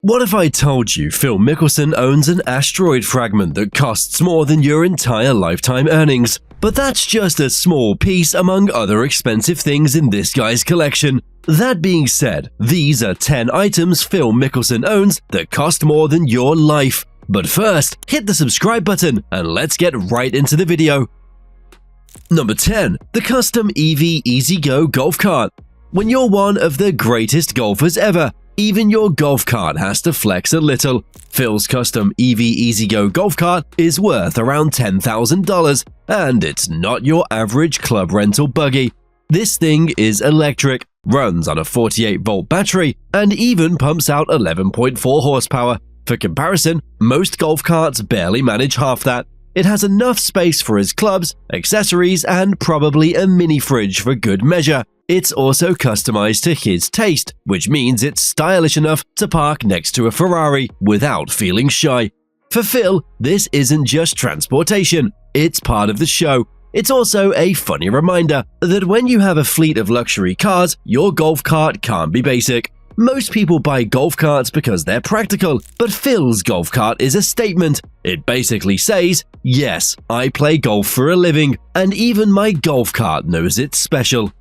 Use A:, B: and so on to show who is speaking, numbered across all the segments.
A: What if I told you Phil Mickelson owns an asteroid fragment that costs more than your entire lifetime earnings? But that's just a small piece among other expensive things in this guy's collection. That being said, these are 10 items Phil Mickelson owns that cost more than your life. But first, hit the subscribe button and let's get right into the video. Number 10. The Custom EV EasyGo Golf Cart. When you're one of the greatest golfers ever, even your golf cart has to flex a little. Phil's custom EV EasyGo golf cart is worth around $10,000, and it's not your average club rental buggy. This thing is electric, runs on a 48-volt battery, and even pumps out 11.4 horsepower. For comparison, most golf carts barely manage half that. It has enough space for his clubs, accessories, and probably a mini fridge for good measure. It's also customized to his taste, which means it's stylish enough to park next to a Ferrari without feeling shy. For Phil, this isn't just transportation, it's part of the show. It's also a funny reminder that when you have a fleet of luxury cars, your golf cart can't be basic. Most people buy golf carts because they're practical, but Phil's golf cart is a statement. It basically says, yes, I play golf for a living, and even my golf cart knows it's special.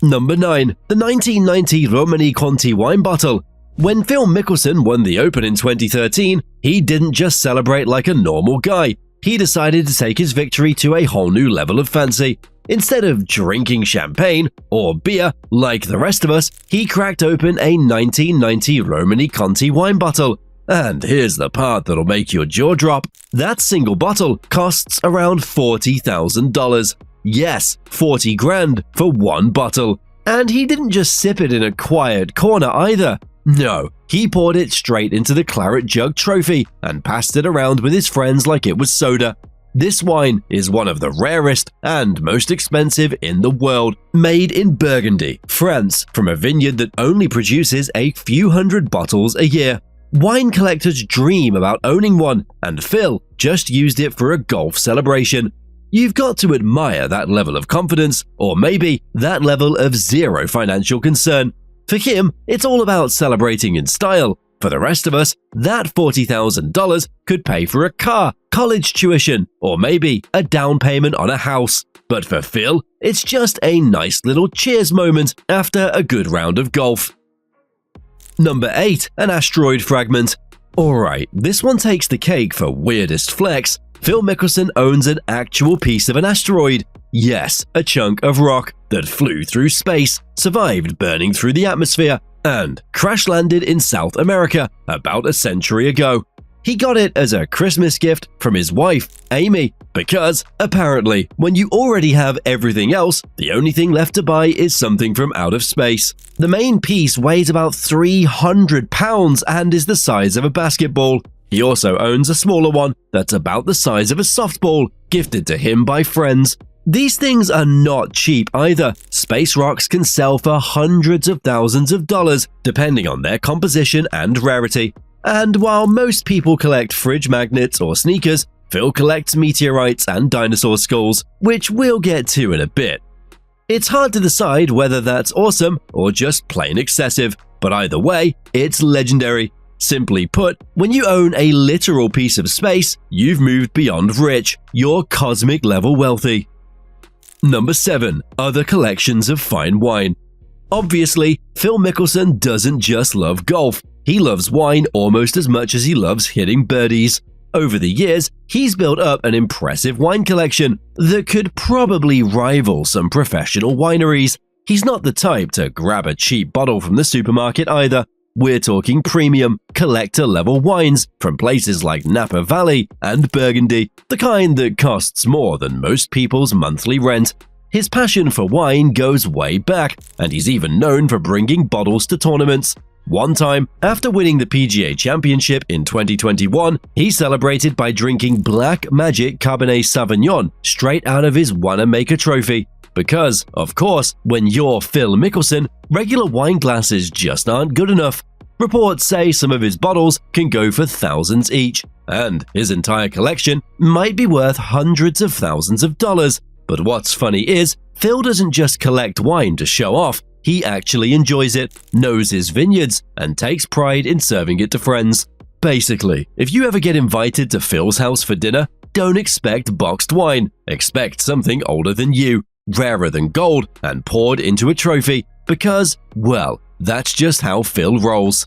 A: Number 9. The 1990 Romani Conti wine bottle. When Phil Mickelson won the Open in 2013, he didn't just celebrate like a normal guy. He decided to take his victory to a whole new level of fancy. Instead of drinking champagne or beer like the rest of us, he cracked open a 1990 Romani Conti wine bottle. And here's the part that'll make your jaw drop. That single bottle costs around $40,000. Yes, 40 grand for one bottle. And he didn't just sip it in a quiet corner either. No, he poured it straight into the claret jug trophy and passed it around with his friends like it was soda. This wine is one of the rarest and most expensive in the world, made in Burgundy, France, from a vineyard that only produces a few hundred bottles a year. Wine collectors dream about owning one, and Phil just used it for a golf celebration. You've got to admire that level of confidence, or maybe that level of zero financial concern. For him, it's all about celebrating in style. For the rest of us, that $40,000 could pay for a car, college tuition, or maybe a down payment on a house. But for Phil, it's just a nice little cheers moment after a good round of golf. Number 8. An asteroid fragment. Alright, this one takes the cake for weirdest flex. Phil Mickelson owns an actual piece of an asteroid. Yes, a chunk of rock that flew through space, survived burning through the atmosphere, and crash-landed in South America about a century ago. He got it as a Christmas gift from his wife, Amy, because, apparently, when you already have everything else, the only thing left to buy is something from out of space. The main piece weighs about 300 pounds and is the size of a basketball. He also owns a smaller one that's about the size of a softball, gifted to him by friends. These things are not cheap either. Space rocks can sell for hundreds of thousands of dollars, depending on their composition and rarity. And while most people collect fridge magnets or sneakers, Phil collects meteorites and dinosaur skulls, which we'll get to in a bit. It's hard to decide whether that's awesome or just plain excessive, but either way, it's legendary. Simply put, when you own a literal piece of space, you've moved beyond rich, you're cosmic level wealthy. Number 7. Other collections of fine wine. Obviously, Phil Mickelson doesn't just love golf, he loves wine almost as much as he loves hitting birdies. Over the years, he's built up an impressive wine collection that could probably rival some professional wineries. He's not the type to grab a cheap bottle from the supermarket either. We're talking premium, collector-level wines from places like Napa Valley and Burgundy, the kind that costs more than most people's monthly rent. His passion for wine goes way back, and he's even known for bringing bottles to tournaments. One time, after winning the PGA Championship in 2021, he celebrated by drinking Black Magic Cabernet Sauvignon straight out of his Wanamaker trophy. Because, of course, when you're Phil Mickelson, regular wine glasses just aren't good enough. Reports say some of his bottles can go for thousands each, and his entire collection might be worth hundreds of thousands of dollars. But what's funny is, Phil doesn't just collect wine to show off, he actually enjoys it, knows his vineyards, and takes pride in serving it to friends. Basically, if you ever get invited to Phil's house for dinner, don't expect boxed wine. Expect something older than you, rarer than gold, and poured into a trophy, because, well, that's just how Phil rolls.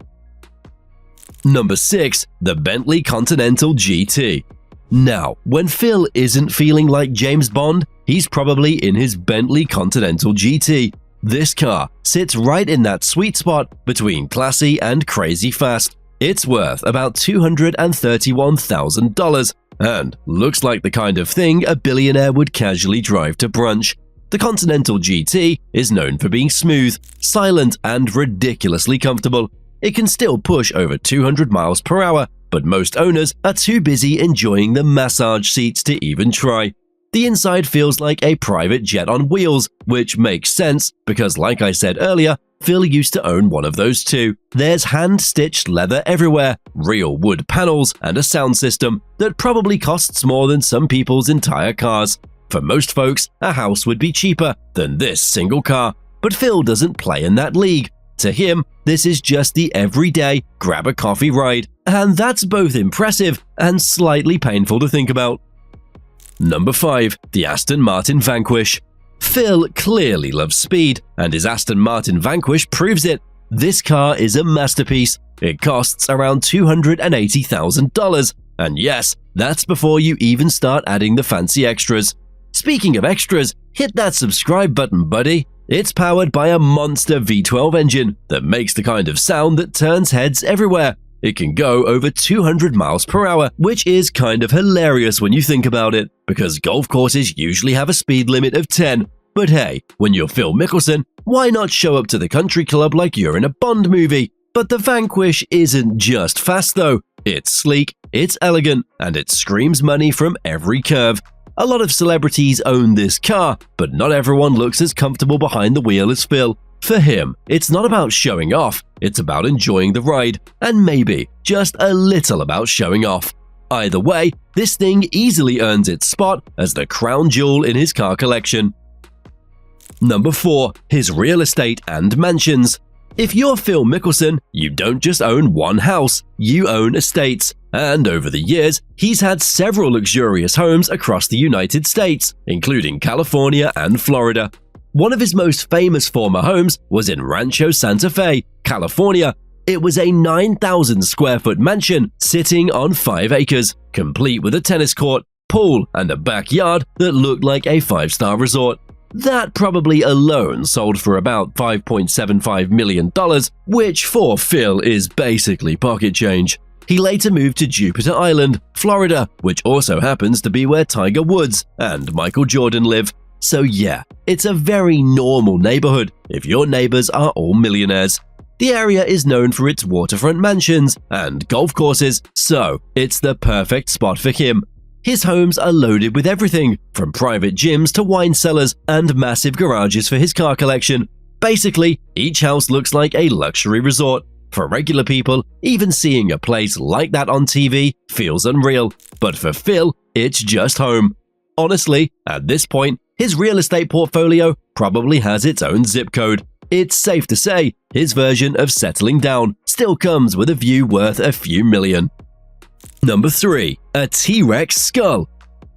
A: Number 6. The Bentley Continental GT. Now, when Phil isn't feeling like James Bond, he's probably in his Bentley Continental GT. This car sits right in that sweet spot between classy and crazy fast. It's worth about $231,000 and looks like the kind of thing a billionaire would casually drive to brunch. The Continental GT is known for being smooth, silent, and ridiculously comfortable. It can still push over 200 miles per hour, but most owners are too busy enjoying the massage seats to even try. The inside feels like a private jet on wheels, which makes sense because, like I said earlier, Phil used to own one of those too. There's hand-stitched leather everywhere, real wood panels, and a sound system that probably costs more than some people's entire cars. For most folks, a house would be cheaper than this single car, but Phil doesn't play in that league. To him, this is just the everyday grab-a-coffee ride, and that's both impressive and slightly painful to think about. Number 5. The Aston Martin Vanquish. Phil clearly loves speed, and his Aston Martin Vanquish proves it. This car is a masterpiece. It costs around $280,000, and yes, that's before you even start adding the fancy extras. Speaking of extras, hit that subscribe button, buddy. It's powered by a monster V12 engine that makes the kind of sound that turns heads everywhere. It can go over 200 miles per hour, which is kind of hilarious when you think about it, because golf courses usually have a speed limit of 10. But hey, when you're Phil Mickelson, why not show up to the country club like you're in a Bond movie? But the Vanquish isn't just fast though. It's sleek, it's elegant, and it screams money from every curve. A lot of celebrities own this car, but not everyone looks as comfortable behind the wheel as Phil. For him, it's not about showing off, it's about enjoying the ride, and maybe just a little about showing off. Either way, this thing easily earns its spot as the crown jewel in his car collection. Number 4. His real estate and mansions. If you're Phil Mickelson, you don't just own one house, you own estates. And over the years, he's had several luxurious homes across the United States, including California and Florida. One of his most famous former homes was in Rancho Santa Fe, California. It was a 9,000 square foot mansion sitting on 5 acres, complete with a tennis court, pool, and a backyard that looked like a 5-star resort. That probably alone sold for about $5.75 million, which for Phil is basically pocket change. He later moved to Jupiter Island, Florida, which also happens to be where Tiger Woods and Michael Jordan live. So yeah, it's a very normal neighborhood if your neighbors are all millionaires. The area is known for its waterfront mansions and golf courses, so it's the perfect spot for him. His homes are loaded with everything, from private gyms to wine cellars and massive garages for his car collection. Basically, each house looks like a luxury resort. For regular people, even seeing a place like that on TV feels unreal, but for Phil, it's just home. Honestly, at this point, his real estate portfolio probably has its own zip code. It's safe to say his version of settling down still comes with a view worth a few million. Number 3. A T-Rex skull.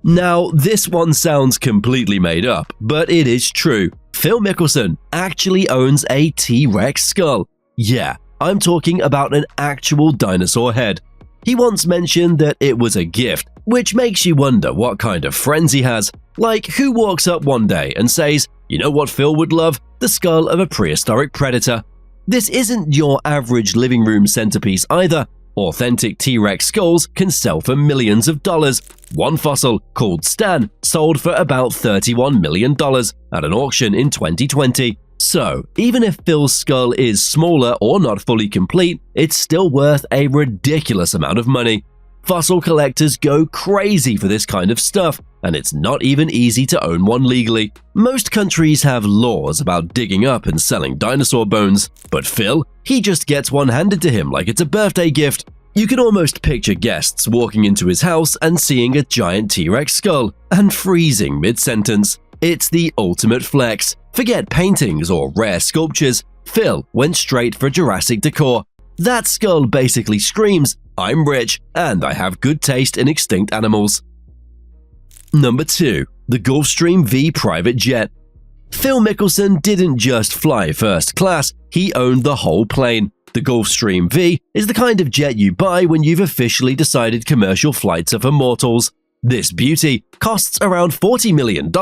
A: Now, this one sounds completely made up, but it is true. Phil Mickelson actually owns a T-Rex skull. Yeah, I'm talking about an actual dinosaur head. He once mentioned that it was a gift, which makes you wonder what kind of friends he has. Like, who walks up one day and says, "You know what Phil would love? The skull of a prehistoric predator." This isn't your average living room centerpiece either. Authentic T-Rex skulls can sell for millions of dollars. One fossil, called Stan, sold for about $31 million at an auction in 2020. So, even if Phil's skull is smaller or not fully complete, it's still worth a ridiculous amount of money. Fossil collectors go crazy for this kind of stuff, and it's not even easy to own one legally. Most countries have laws about digging up and selling dinosaur bones, but Phil, he just gets one handed to him like it's a birthday gift. You can almost picture guests walking into his house and seeing a giant T-Rex skull, and freezing mid-sentence. It's the ultimate flex. Forget paintings or rare sculptures, Phil went straight for Jurassic decor. That skull basically screams, "I'm rich and I have good taste in extinct animals." Number 2. The Gulfstream V private jet. Phil Mickelson didn't just fly first class, he owned the whole plane. The Gulfstream V is the kind of jet you buy when you've officially decided commercial flights are for mortals. This beauty costs around $40 million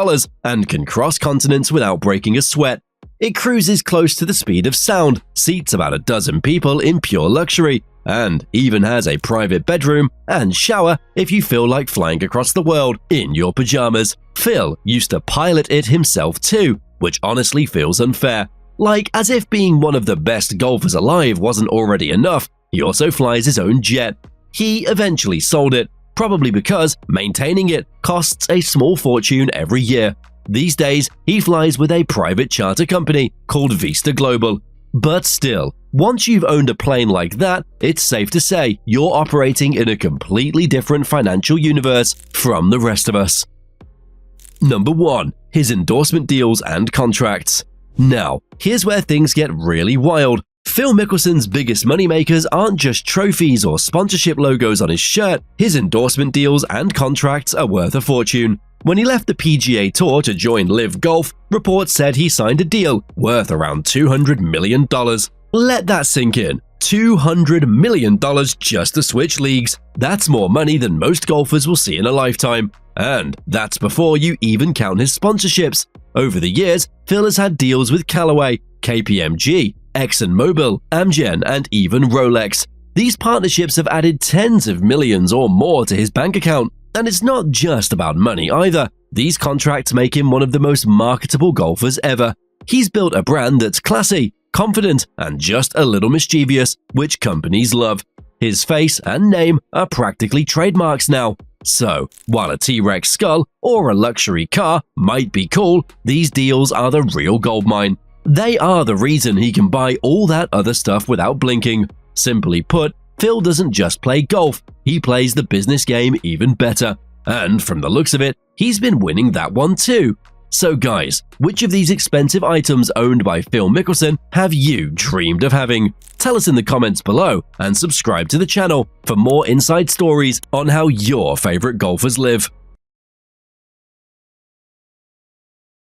A: and can cross continents without breaking a sweat. It cruises close to the speed of sound, seats about a dozen people in pure luxury, and even has a private bedroom and shower if you feel like flying across the world in your pajamas. Phil used to pilot it himself too, which honestly feels unfair. Like, as if being one of the best golfers alive wasn't already enough, he also flies his own jet. He eventually sold it, probably because maintaining it costs a small fortune every year. These days, he flies with a private charter company called Vista Global. But still, once you've owned a plane like that, it's safe to say you're operating in a completely different financial universe from the rest of us. Number 1. His endorsement deals and contracts. Now, here's where things get really wild. Phil Mickelson's biggest moneymakers aren't just trophies or sponsorship logos on his shirt, his endorsement deals and contracts are worth a fortune. When he left the PGA Tour to join Live Golf, reports said he signed a deal worth around $200 million. Let that sink in. $200 million just to switch leagues. That's more money than most golfers will see in a lifetime. And that's before you even count his sponsorships. Over the years, Phil has had deals with Callaway, KPMG, ExxonMobil, Amgen, and even Rolex. These partnerships have added tens of millions or more to his bank account. And it's not just about money either. These contracts make him one of the most marketable golfers ever. He's built a brand that's classy, confident, and just a little mischievous, which companies love. His face and name are practically trademarks now. So, while a T-Rex skull or a luxury car might be cool, these deals are the real goldmine. They are the reason he can buy all that other stuff without blinking. Simply put, Phil doesn't just play golf, he plays the business game even better. And from the looks of it, he's been winning that one too. So guys, which of these expensive items owned by Phil Mickelson have you dreamed of having? Tell us in the comments below and subscribe to the channel for more inside stories on how your favorite golfers live.